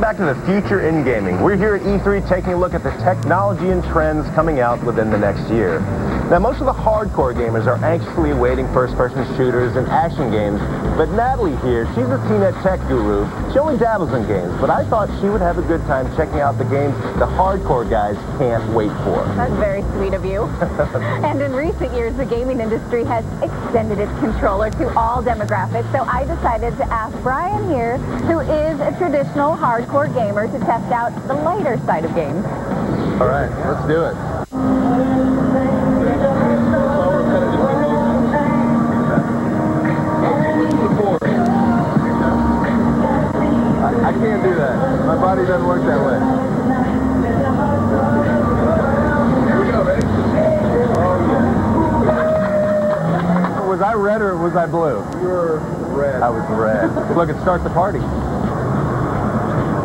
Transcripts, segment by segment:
back to the future in gaming. We're here at E3 taking a look at the technology and trends coming out within the next year. Now, most of the hardcore gamers are anxiously awaiting first-person shooters and action games, but Natalie here, she's a CNET tech guru. She only dabbles in games, but I thought she would have a good time checking out the games the hardcore guys can't wait for. That's very sweet of you. And in recent years, the gaming industry has extended its controller to all demographics, so I decided to ask Brian here, who is a traditional hardcore gamer, to test out the lighter side of games. All right, let's do it. I can't do that. My body doesn't work that way. Here we go, ready? Oh, yeah. Was I red or was I blue? You were red. I was red. Look, it starts the party.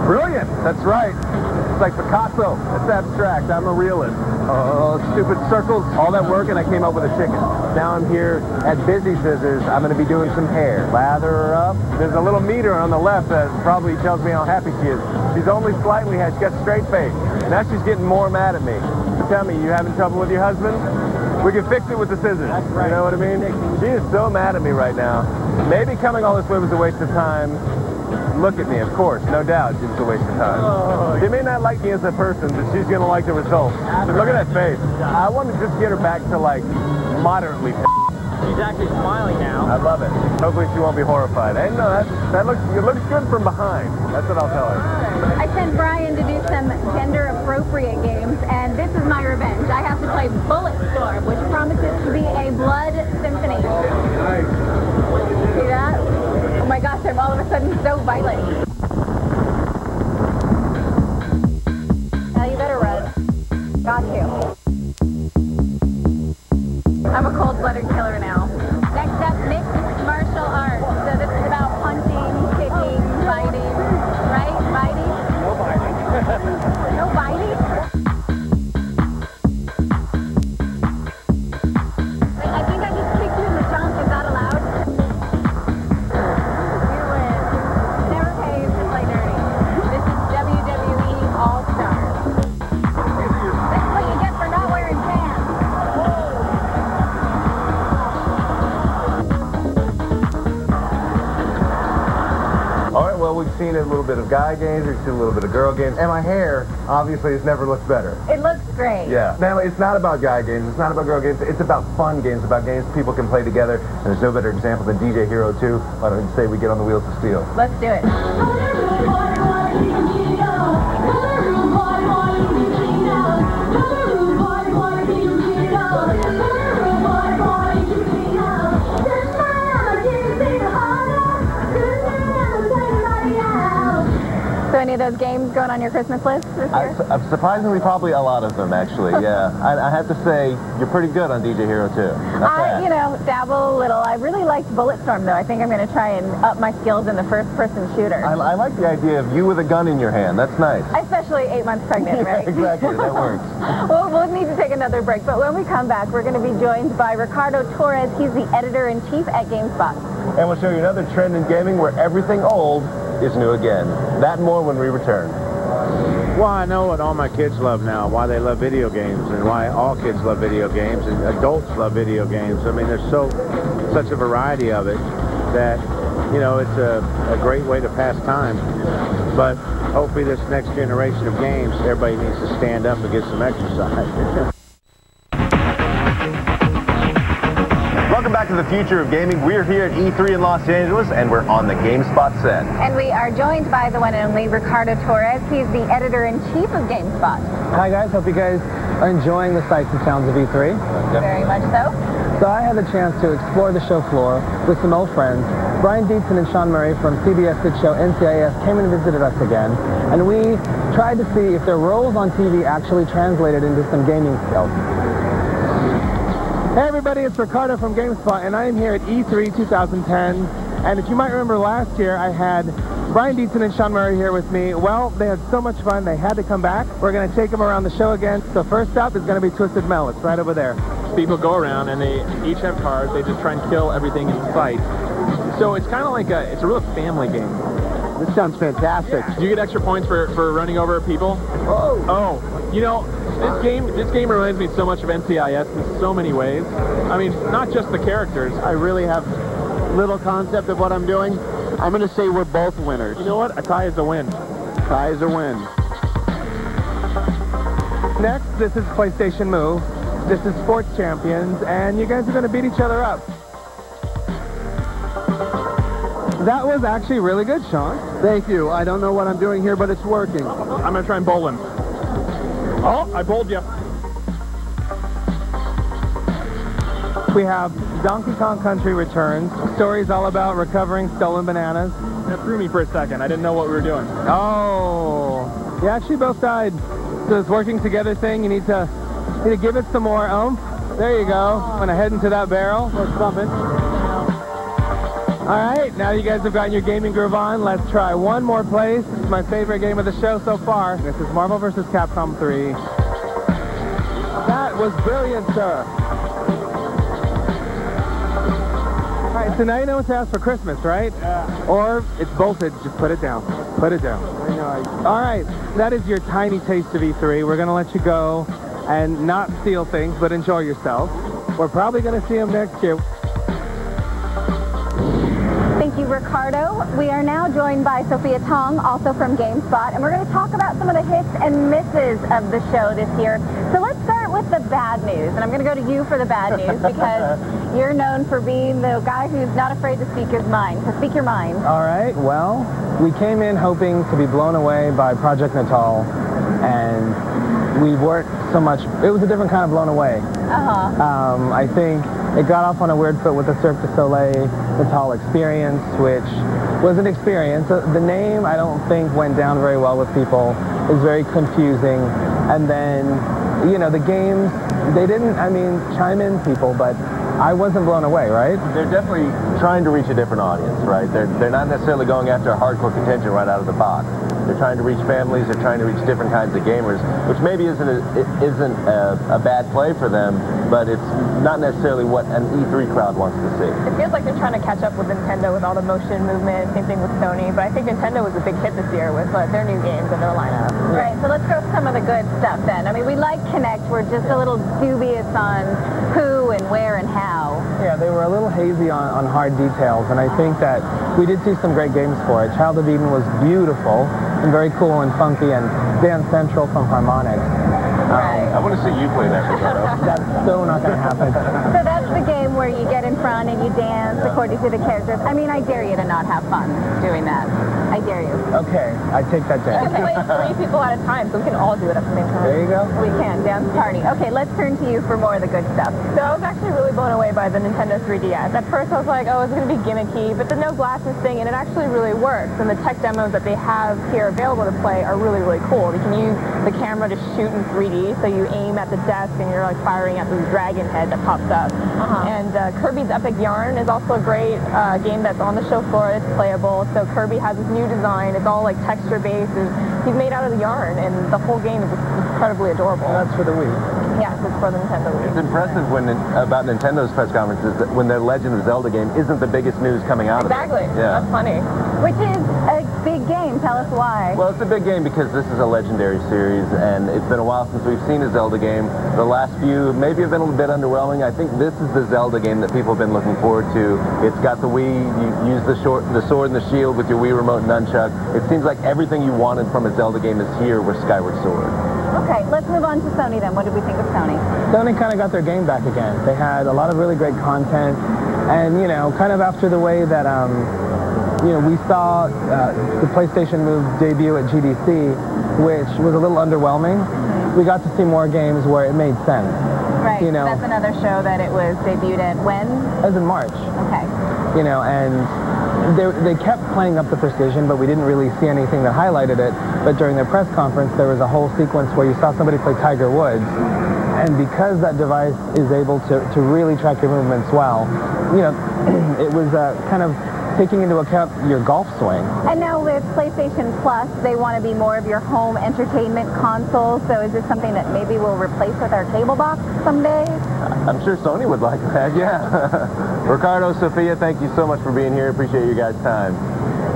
Brilliant. That's right. It's like Picasso. It's abstract. I'm a realist. Oh, stupid circles. All that work and I came up with a chicken. Now I'm here at Busy Scissors. I'm going to be doing some hair. Lather her up. There's a little meter on the left that probably tells me how happy she is. She's only slightly had. She's got a straight face. Now she's getting more mad at me. Tell me, you having trouble with your husband? We can fix it with the scissors. That's right. You know what I mean? She is so mad at me right now. Maybe coming all this way was a waste of time. Look at me, of course, no doubt it was a waste of time. Oh, she may not like me as a person, but she's going to like the result. Look at that face. I want to just get her back to, like, moderately. She's actually smiling now. I love it. Hopefully she won't be horrified. Hey, no, it looks good from behind. That's what I'll tell her. I sent Brian to do some gender-appropriate games, and this is my revenge. I have to play Bulletstorm, which promises to be a blood symphony. Nice. See that? Oh my gosh, I'm all of a sudden so violent. Now you better run. Got you. I'm a cold-blooded killer now. Next up, mixed martial arts. So this is about punching, kicking, biting, right? Biting? No biting. No biting? Wait, I think I just kicked you in the junk. Is that allowed? You win. Never pays to play dirty. This is WWE All-Stars. This is what you get for not wearing pants. Well, we've seen a little bit of guy games, we've seen a little bit of girl games, and my hair, obviously, has never looked better. It looks great. Yeah. Now, it's not about guy games, it's not about girl games, it's about fun games, about games people can play together, and there's no better example than DJ Hero 2. Why don't you say we get on the wheels of steel? Let's do it. So any of those games going on your Christmas list this year? Surprisingly, probably a lot of them, actually, yeah. I have to say, you're pretty good on DJ Hero 2. You know, dabble a little. I really liked Bulletstorm, though. I think I'm going to try and up my skills in the first-person shooter. I like the idea of you with a gun in your hand. That's nice. Especially 8 months pregnant, right? Exactly, that works. Well, we'll need to take another break, but when we come back, we're going to be joined by Ricardo Torres. He's the editor-in-chief at Gamespot. And we'll show you another trend in gaming where everything old is new again. That and more when we return. Well, I know what all my kids love now, why they love video games, and why all kids love video games, and adults love video games. I mean, there's such a variety of it that, you know, it's a great way to pass time. But hopefully this next generation of games, everybody needs to stand up and get some exercise. Welcome back to the future of gaming. We're here at E3 in Los Angeles, and we're on the GameSpot set. And we are joined by the one and only Ricardo Torres. He's the editor-in-chief of GameSpot. Hi guys, hope you guys are enjoying the sights and sounds of E3. Yep. Very much so. So I had the chance to explore the show floor with some old friends. Brian Dietzen and Sean Murray from CBS hit show NCIS came and visited us again, and we tried to see if their roles on TV actually translated into some gaming skills. Hey everybody, it's Ricardo from GameSpot, and I am here at E3 2010. And if you might remember last year, I had Brian Dietzen and Sean Murray here with me. Well, they had so much fun, they had to come back. We're going to take them around the show again. So first up is going to be Twisted Metal. It's right over there. People go around and they each have cars. They just try and kill everything in sight. So it's kind of like it's a real family game. This sounds fantastic. Did you get extra points for running over people? Oh, you know, this game reminds me so much of NCIS in so many ways. I mean, not just the characters. I really have little concept of what I'm doing. I'm going to say we're both winners. You know what? A tie is a win. Tie is a win. Next, this is PlayStation Move. This is Sports Champions, and you guys are going to beat each other up. That was actually really good, Sean. Thank you. I don't know what I'm doing here, but it's working. I'm going to try and bowl him. Oh, I bowled you. We have Donkey Kong Country Returns. The story's all about recovering stolen bananas. That threw me for a second. I didn't know what we were doing. Oh, you actually both died. So this working together thing, you need to give it some more oomph. There you go. I'm gonna head into that barrel. Or something. All right, now you guys have gotten your gaming groove on. Let's try one more place. It's my favorite game of the show so far. This is Marvel vs. Capcom 3. That was brilliant, sir. All right, so now you know what to ask for Christmas, right? Yeah. Or it's bolted. Just put it down. Put it down. All right, that is your tiny taste of E3. We're going to let you go and not steal things, but enjoy yourself. We're probably going to see them next year. Thank you, Ricardo. We are now joined by Sophia Tong, also from Gamespot, and we're going to talk about some of the hits and misses of the show this year. So let's start with the bad news, and I'm going to go to you for the bad news because you're known for being the guy who's not afraid to speak his mind. So speak your mind. All right, well, we came in hoping to be blown away by Project Natal, and we weren't so much. It was a different kind of blown away. I think it got off on a weird foot with the Cirque du Soleil Natal experience, which was an experience. The name, I don't think, went down very well with people. It was very confusing. And then, you know, the games, they didn't, I mean, chime in people, but I wasn't blown away, right? They're definitely trying to reach a different audience, right? They're not necessarily going after a hardcore contention right out of the box. They're trying to reach families. They're trying to reach different kinds of gamers, which maybe isn't a bad play for them, but it's not necessarily what an E3 crowd wants to see. It feels like they're trying to catch up with Nintendo with all the motion movement, same thing with Sony, but I think Nintendo was a big hit this year with their new games and their lineup. Right, so let's go with some of the good stuff then. I mean, we like Kinect. We're just a little dubious on who and where and how. Yeah, they were a little hazy on hard details, and I think that we did see some great games for it. Child of Eden was beautiful and very cool and funky, and Dance Central from Harmonix. Right. I want to see you play that, Ricardo. That's so not going to happen. So that's the game where you get in front and you dance according to the characters. I mean, I dare you to not have fun doing that. I dare you. Okay, I take that You down. can play 3 people at a time, so we can all do it at the same time. There you go. We can, dance party. Okay, let's turn to you for more of the good stuff. So I was actually really blown away by the Nintendo 3DS. At first I was like, oh, it's going to be gimmicky, but the no glasses thing, and it actually really works. And the tech demos that they have here available to play are really, really cool. You can use the camera to shoot in 3D, so you aim at the desk and you're like firing at this dragon head that pops up. And Kirby's Epic Yarn is also a great game that's on the show floor. It's playable. So Kirby has this new design. It's all like texture based. He's made out of the yarn, and the whole game is incredibly adorable. That's for the Wii. Yes, it's for the Nintendo Wii. It's impressive about Nintendo's press conferences that when their Legend of Zelda game isn't the biggest news coming out Exactly. of it. Yeah. That's funny. Which is a big game. Tell us why. Well, it's a big game because this is a legendary series, and it's been a while since we've seen a Zelda game. The last few maybe have been a little bit underwhelming. I think this is the Zelda game that people have been looking forward to. It's got the Wii. You use the sword and the shield with your Wii remote and nunchuck. It seems like everything you wanted from a Zelda game is here with Skyward Sword. Okay, let's move on to Sony then. What did we think of Sony? Sony kind of got their game back again. They had a lot of really great content, and, you know, kind of after the way that, you know, we saw the PlayStation Move debut at GDC, which was a little underwhelming. We got to see more games where it made sense. Right, You know, that's another show that it was debuted at when? as in March. Okay. You know, and they kept playing up the precision, but we didn't really see anything that highlighted it. But during their press conference, there was a whole sequence where you saw somebody play Tiger Woods. And because that device is able to really track your movements well, you know, it was kind of taking into account your golf swing. And now with PlayStation Plus, they want to be more of your home entertainment console. So is this something that maybe we'll replace with our cable box someday? I'm sure Sony would like that, yeah. Ricardo, Sophia, thank you so much for being here. Appreciate you guys' time.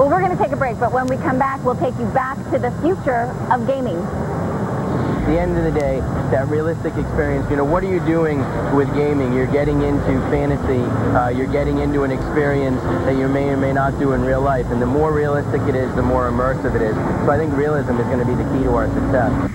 Well, we're going to take a break, but when we come back, we'll take you back to the future of gaming. At the end of the day, that realistic experience, you know, what are you doing with gaming? You're getting into fantasy, you're getting into an experience that you may or may not do in real life, and the more realistic it is, the more immersive it is. So I think realism is going to be the key to our success.